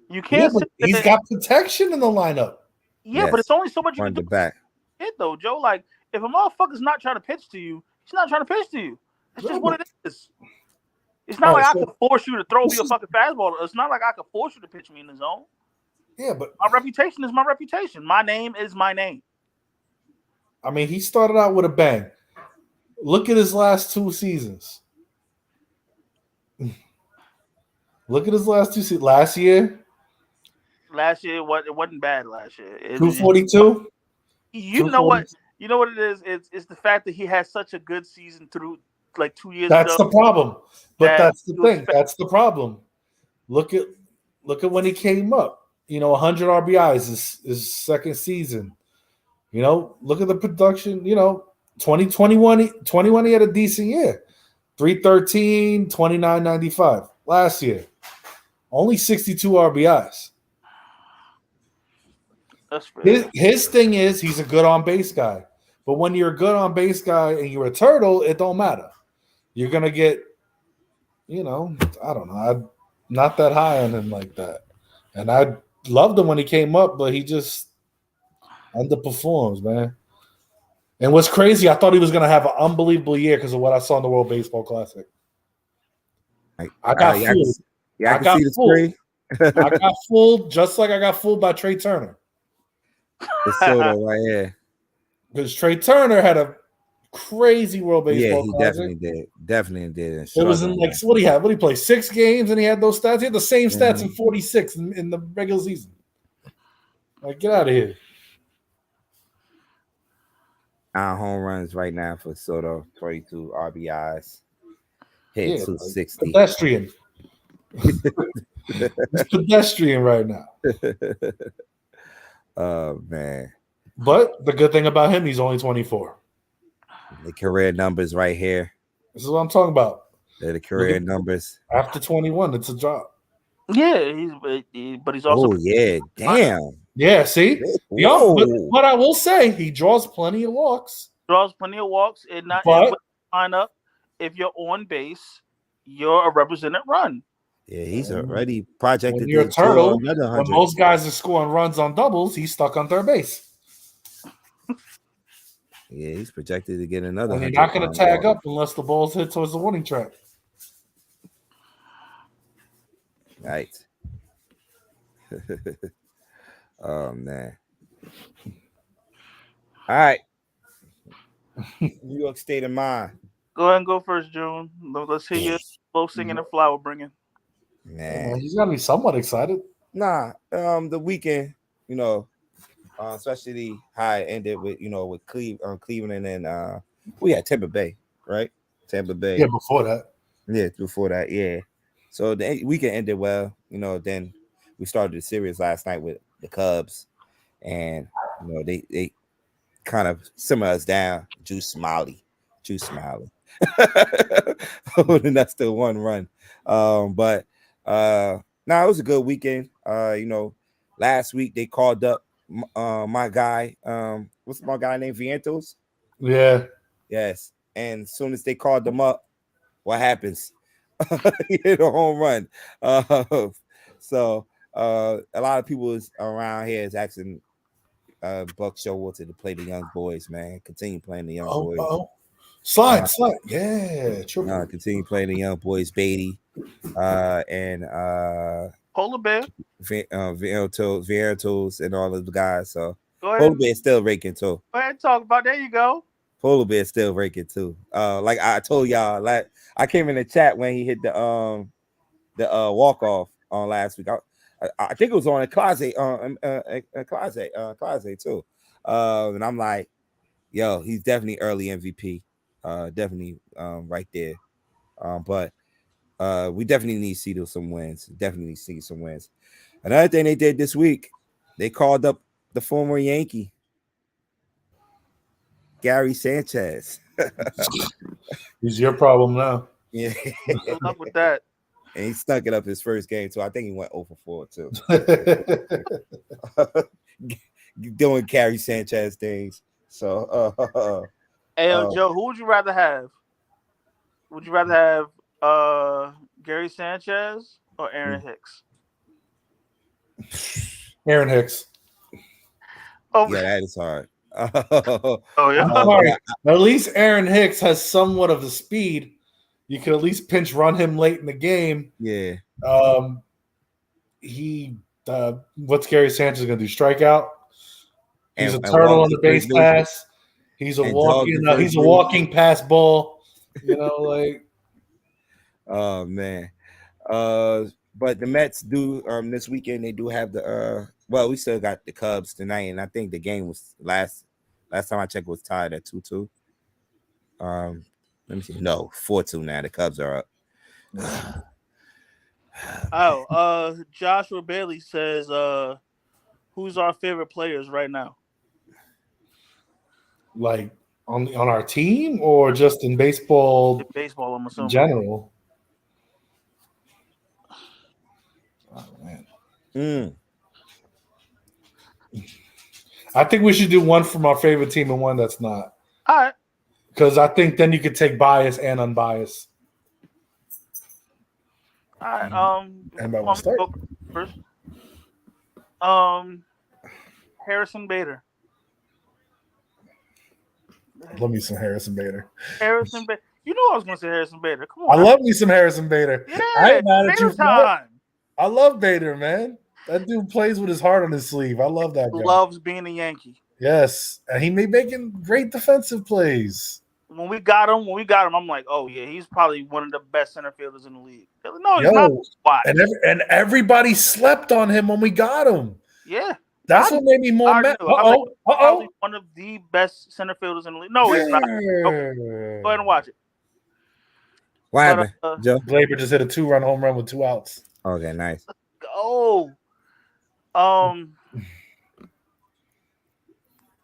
You can't. Yeah, but he's got protection in the lineup. Yeah, yes. But it's only so much you can do. Back. Hit though, Joe. Like if a motherfucker's not trying to pitch to you, he's not trying to pitch to you. That's just what it is. It's not like I can force you to throw me a fucking fastball. It's not like I can force you to pitch me in the zone. Yeah, but my reputation is my reputation. My name is my name. I mean, he started out with a bang. Look at his last 2 seasons. Look at his last 2 seasons. Last year, it wasn't bad. Last year, 242. You know what? You know what it is? It's the fact that he has such a good season through like 2 years. That's the problem. But that's the thing. That's the problem. Look at when he came up. 100 RBIs his second season. Look at the production. 2021 he had a decent year. 313, 29.95 last year. Only 62 RBIs. That's fair. His thing is he's a good on base guy. But when you're a good on base guy and you're a turtle, it don't matter. You're gonna get, I don't know. I'm not that high on him like that. And I loved him when he came up, but he just underperforms, man. And what's crazy, I thought he was going to have an unbelievable year because of what I saw in the World Baseball Classic. I got fooled. I got fooled. I got fooled just like I got fooled by Trey Turner. It's Soto right here. Because Trey Turner had a crazy World Baseball Classic. Definitely did. It was in what do he have? What did he play? 6 games and he had those stats? He had the same stats in 46 in the regular season. Like, get out of here. Home runs right now for Soto, 22 RBIs, hit 260. Pedestrian. He's pedestrian right now. Oh man! But the good thing about him, he's only 24. The career numbers right here. This is what I'm talking about. They're the career numbers. After 21, it's a drop. Yeah, but he's also. Oh yeah, damn. Yeah, see, but I will say he draws plenty of walks. And not line up. If you're on base, you're a represented run. Yeah, he's already projected. When you're a turtle, when most guys are scoring runs on doubles, he's stuck on third base. Yeah, he's projected to get another. And you're not going to tag up unless the ball's hit towards the warning track. Right. Oh man. All right. New York State of Mind. Go ahead and go first, June. Let's hear you both singing and flower bringing. Man, he's gotta be somewhat excited. Nah, the weekend, especially how it ended with with Cleveland and we had Tampa Bay, right? Tampa Bay. Yeah, before that. Yeah. So the weekend ended well, then we started the series last night with the Cubs, and they kind of simmer us down. Juice Smiley. Holding us to 1 run. But it was a good weekend. Last week they called up my guy. What's my guy named Vientos? Yeah. Yes. And as soon as they called them up, what happens? He hit a home run. So a lot of people around here is asking Buck Showalter to play the young boys, man. Continue playing the young boys. Slide. Yeah, true. Continue playing the young boys, Beatty, and Polar Bear, Vientos, and all of the guys. So Polar Bear is still raking too. Go ahead and talk about. There you go. Polar Bear still breaking too. Like I told y'all, like I came in the chat when he hit the walk off on last week. I think it was on a closet closet too. And I'm like, yo, he's definitely early MVP. Definitely right there. But we definitely need to see some wins. Definitely see some wins. Another thing they did this week, they called up the former Yankee, Gary Sanchez. He's your problem now. Yeah. Good luck with that. And he stuck it up his first game, too. I think he went 0 for 4, too. Doing Gary Sanchez things. So, hey, Joe, who would you rather have? Would you rather have Gary Sanchez or Aaron Hicks? Aaron Hicks. Oh, yeah, that is hard. Oh, yeah. I'm sorry. At least Aaron Hicks has somewhat of the speed. You could at least pinch run him late in the game. Yeah. What's Gary Sanchez going to do? Strike out? He's a turtle on the base pass. He's a walking pass ball. You know, like. Oh man. But the Mets do this weekend. They do have the we still got the Cubs tonight, and I think the game was last time I checked was tied at 2-2. Let me see. No, 4-2 now. The Cubs are up. Joshua Bailey says, who's our favorite players right now? Like on our team or just in baseball? In baseball, I'm assuming. In general. Oh man. I think we should do one from our favorite team and one that's not. All right. Because I think then you could take bias and unbiased. All right. Anybody want to start? First. Harrison Bader. Love me some Harrison Bader. Harrison Bader. You know I was going to say Harrison Bader. Come on. I love me some Harrison Bader. Yeah, I ain't mad at you. Time. I love Bader, man. That dude plays with his heart on his sleeve. I love that guy. Loves being a Yankee. Yes, and he may making great defensive plays. When we got him, I'm like, oh yeah, he's probably one of the best center fielders in the league. No, he's not. Why? And everybody slept on him when we got him. Yeah, that's what made me more mad. Probably one of the best center fielders in the league. No, he's not. Okay. Go ahead and watch it. What happened, Joe? Glaber just hit a 2-run home run with 2 outs. Okay, nice. Let's go.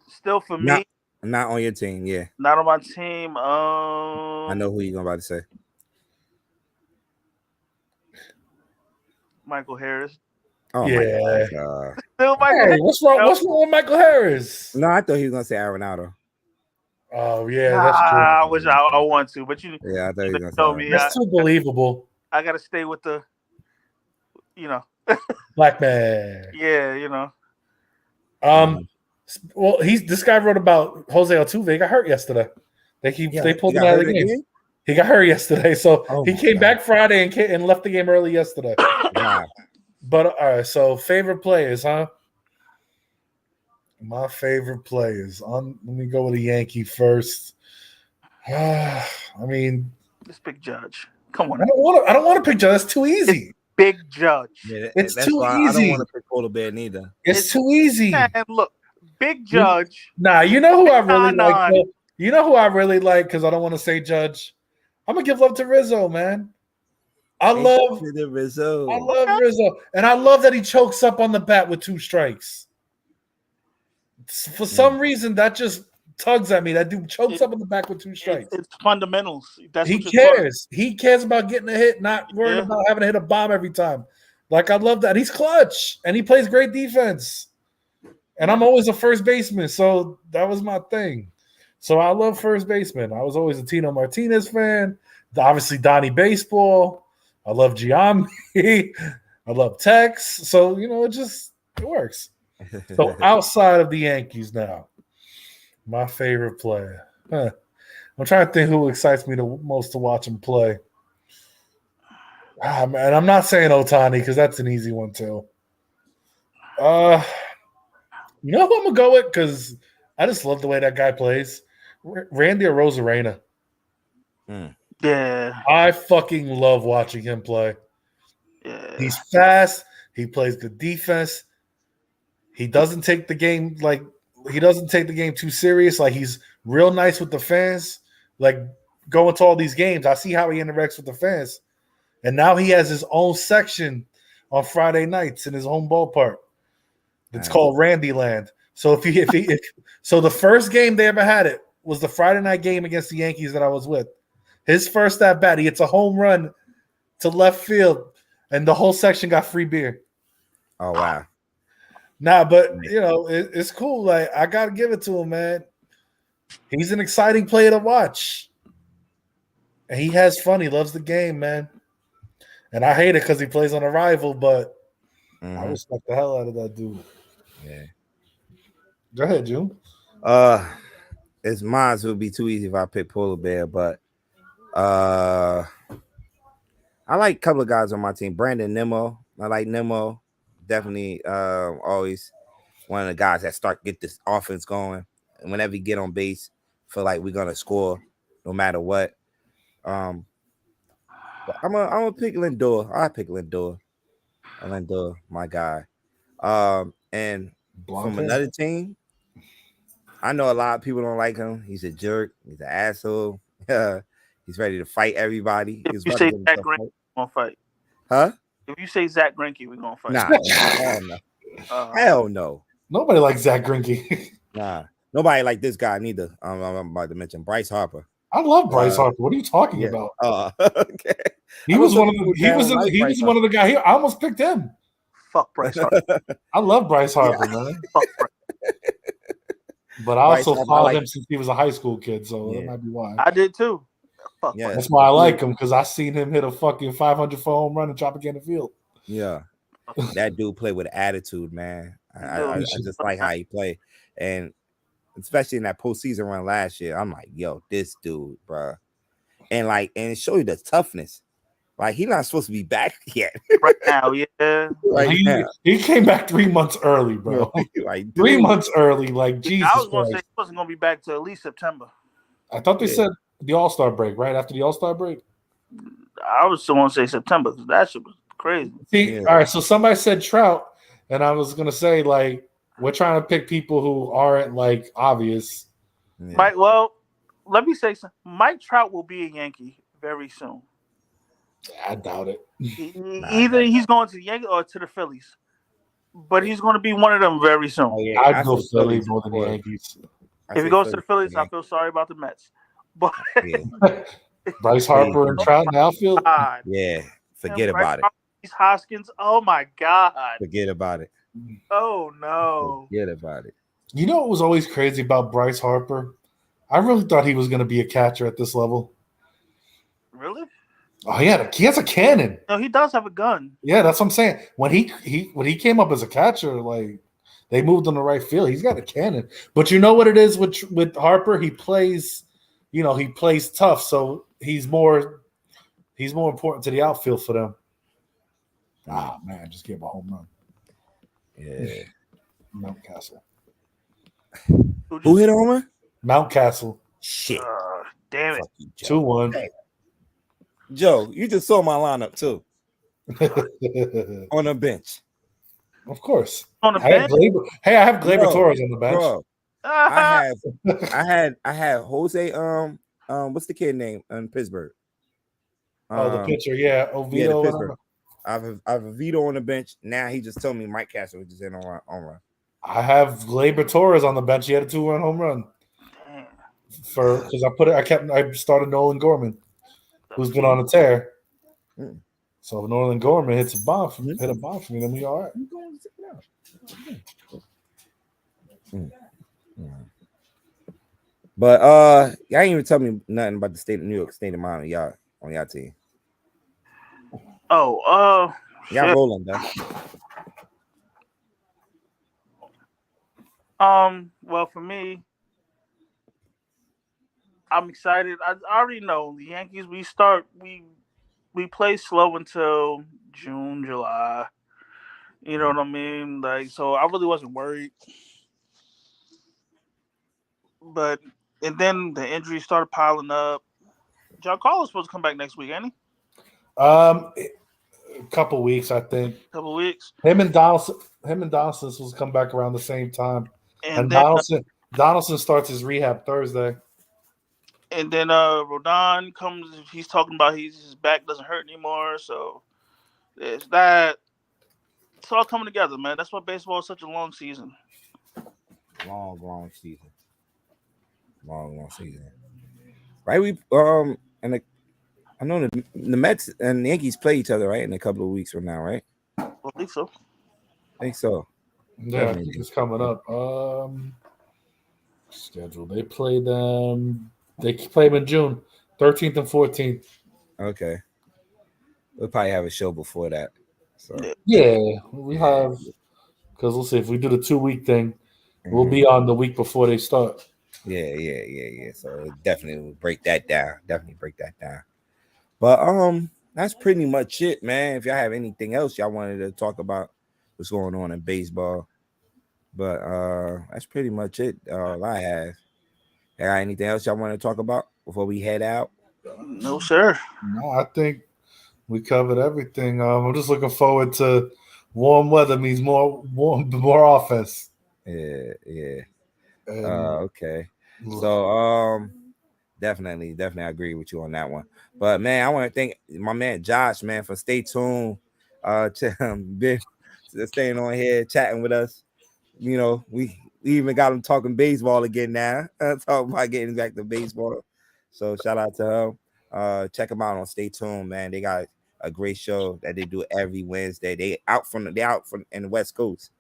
Still for me. Not on your team, yeah. Not on my team. I know who you're about to say. Michael Harris. Oh yeah. My God. Still Michael Harris. What's wrong with Michael Harris? No, I thought he was gonna say Arenado. Oh yeah, that's true. I wish I want to, but I thought he was gonna tell me that's too believable. I gotta stay with the, Black man. Yeah, Well, this guy wrote about Jose Altuve. He got hurt yesterday. They pulled him out of the game. He got hurt yesterday, so he came back Friday and left the game early yesterday. Wow. But all right, so favorite players, huh? My favorite players. Let me go with a Yankee first. I mean, this Big Judge. Come on. I don't want to pick Judge. That's too easy. Big Judge. Yeah, it's too easy. I don't want to pick Polar Bear neither. It's too easy. And look, Big Judge. You know who I really like? You know who I really like because I don't want to say Judge. I'm gonna give love to Rizzo, man. I love Rizzo. I love Rizzo, and I love that he chokes up on the bat with 2 strikes. For some reason, that just tugs at me. That dude chokes up on the back with 2 strikes. It's fundamentals. He cares. He cares about getting a hit, not worrying about having to hit a bomb every time. Like, I love that. He's clutch, and he plays great defense. And I'm always a first baseman, so that was my thing. So I love first baseman. I was always a Tino Martinez fan. Obviously, Donnie Baseball. I love Giambi. I love Tex. So, it works. So outside of the Yankees now, my favorite player. I'm trying to think who excites me the most to watch him play. Man, I'm not saying Ohtani because that's an easy one too. You know who I'm gonna go with because I just love the way that guy plays. Randy Arozarena. Yeah. I fucking love watching him play. Yeah. He's fast. He plays good defense. He doesn't take the game too serious. Like he's real nice with the fans. Like going to all these games, I see how he interacts with the fans. And now he has his own section on Friday nights in his home ballpark. It's called Randy Land. So so the first game they ever had it was the Friday night game against the Yankees that I was with. His first at bat, he hits a home run to left field, and the whole section got free beer. Oh wow! Nah, but it's cool. Like I gotta give it to him, man. He's an exciting player to watch, and he has fun. He loves the game, man. And I hate it because he plays on a rival, but I respect the hell out of that dude. Yeah. Go ahead, June. It's mine would be too easy if I pick Polar Bear, but I like a couple of guys on my team. Brandon Nimmo. I like Nimmo. Definitely always one of the guys that get this offense going. And whenever he get on base, feel like we're gonna score no matter what. But I'm gonna pick Lindor. I pick Lindor. Lindor, my guy. And from another team, I know a lot of people don't like him. He's a jerk. He's an asshole. He's ready to fight everybody. If you say Zach Greinke, we're gonna fight. Huh? If you say Zach Greinke, we're gonna fight. Nah, hell no. Hell no. Nobody likes Zach Greinke. Nah, nobody like this guy neither. I'm about to mention Bryce Harper. I love Bryce Harper. What are you talking about? Okay. He was one of the guys here. I almost picked him. Fuck Bryce Harper. I love Bryce Harper, man. Fuck Bryce. But I also followed him since he was a high school kid, so that might be why. I did too. Fuck that's why I like him, because I seen him hit a fucking 500 for home run and drop again in the field. Yeah, that dude played with attitude, man. I just like how he played, and especially in that postseason run last year, I'm like, yo, this dude, bro, and it show you the toughness. Like he's not supposed to be back yet. Right now, yeah. He came back 3 months early, bro. Like 3 months early, like Jesus. I was gonna say he wasn't gonna be back till at least September. I thought they said the All-Star break, right after the All-Star break. I was still gonna say September. That shit was crazy. See, all right. So somebody said Trout, and I was gonna say like we're trying to pick people who aren't like obvious. Yeah. Mike, well, let me say something. Mike Trout will be a Yankee very soon. I doubt it. Either he's going to the Yankees or to the Phillies, but he's going to be one of them very soon. Oh, yeah. I'd go Phillies more than the Yankees. If he goes to the Phillies, I feel sorry about the Mets. But Bryce Harper and Trout in the outfield. Yeah, forget about it. Hoskins. Oh my God. Forget about it. Oh no. Forget about it. You know what was always crazy about Bryce Harper? I really thought he was going to be a catcher at this level. Really? Oh, he has a cannon. No, he does have a gun. Yeah, that's what I'm saying. When he came up as a catcher, like they moved on the right field. He's got a cannon. But you know what it is with Harper? He plays, he plays tough, so he's more important to the outfield for them. Ah, man, just gave a home run. Yeah. Mountcastle. Who hit a home run? Mountcastle. Shit. Damn it. 2-1. Hey. Joe, you just saw my lineup too. On the bench. Of course. On the bench? I have Gleyber Torres on the bench. Bro, I had Jose what's the kid name in Pittsburgh? The pitcher, yeah. Oviedo. Yeah, Pittsburgh. I have Oviedo on the bench. Now he just told me Mike Castle was just in on run. I have Gleyber Torres on the bench. He had a 2-run home run. Because I started Nolan Gorman, who's been on a tear. So if Nolan Gorman hit a bomb for me, then we all right. But y'all ain't even tell me nothing about the state of New York State of mind on y'all team. Y'all rolling though. Well, for me, I'm excited. I already know the Yankees. We play slow until June, July. You know what I mean? Like, so I really wasn't worried. But And then the injuries started piling up. Giancarlo's supposed to come back next week, ain't he? A couple weeks, I think. Couple weeks. Him and Donaldson supposed to come back around the same time. And then Donaldson starts his rehab Thursday. And then Rodon comes. He's talking about his back doesn't hurt anymore. So it's that. It's all coming together, man. That's why baseball is such a long season. Long season. Long season. Right? I know the Mets and the Yankees play each other, right? In a couple of weeks from now, right? I think so. Yeah, I think it's coming up. Schedule. They play them. They play them in June, 13th and 14th. Okay. We'll probably have a show before that. So we have, because we'll see if we do the 2-week thing, we'll be on the week before they start. Yeah. So definitely will break that down. But that's pretty much it, man. If y'all have anything else y'all wanted to talk about what's going on in baseball. But that's pretty much it. All I have. Got anything else y'all want to talk about before we head out? No, sir. No, I think we covered everything. I'm just looking forward to warm weather means more offense. Yeah. Okay. So definitely I agree with you on that one. But man, I want to thank my man Josh, man, for stay tuned. Been staying on here chatting with us. You know, we even got him talking baseball again now. Talking about getting back to baseball. So shout out to him. Check them out on Stay Tuned, man. They got a great show that they do every Wednesday. They out from in the West Coast.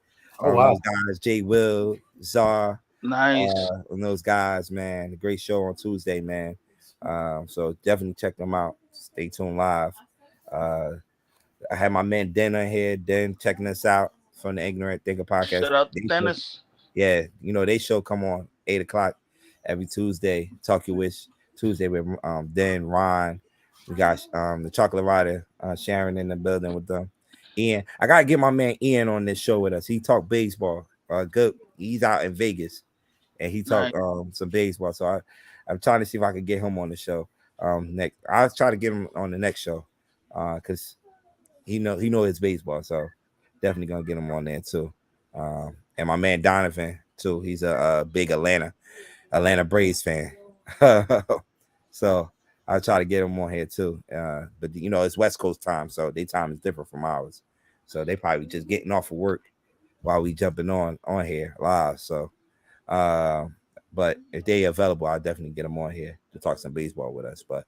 Wow. Those guys, Jay Will, Czar, nice. And those guys, man. A great show on Tuesday, man. So definitely check them out. Stay tuned live. I had my man Den on here, Den checking us out from the Ignorant Thinker podcast. Shout out to Dennis. Yeah, they show come on 8:00 every Tuesday. Talk Your Wish Tuesday with Den, Ron. We got the Chocolate Rider, Sharon in the building with them. Ian, I gotta get my man Ian on this show with us. He talk baseball. Good. He's out in Vegas, and he talk some baseball. So I'm trying to see if I can get him on the show. Next, I'll try to get him on the next show, because he know his baseball. So definitely gonna get him on there too. And my man Donovan too. He's a big Atlanta Braves fan. So I'll try to get him on here too. But it's West Coast time, so their time is different from ours. So they probably just getting off of work while we jumping on here live. So but if they available, I'll definitely get them on here to talk some baseball with us. But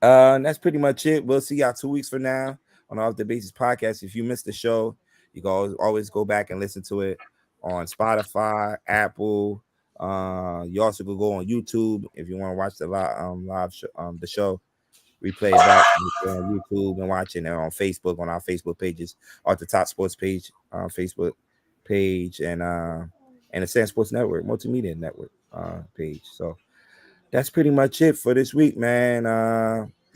that's pretty much it. We'll see y'all 2 weeks from now on Off the Basis podcast. If you missed the show, you can always go back and listen to it on Spotify, Apple. You also could go on YouTube if you want to watch the live show, the show. Replay it back on YouTube and watch it, and on Facebook, on our Facebook pages, or the Top Sports page, Facebook page, and the SamzSportz Network, Multimedia Network page. So that's pretty much it for this week, man.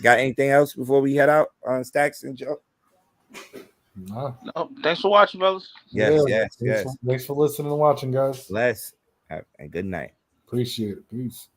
Got anything else before we head out on Stacks and Joe? No. Thanks for watching, fellas. Yes. Thanks for listening and watching, guys. Bless and good night. Appreciate it. Peace.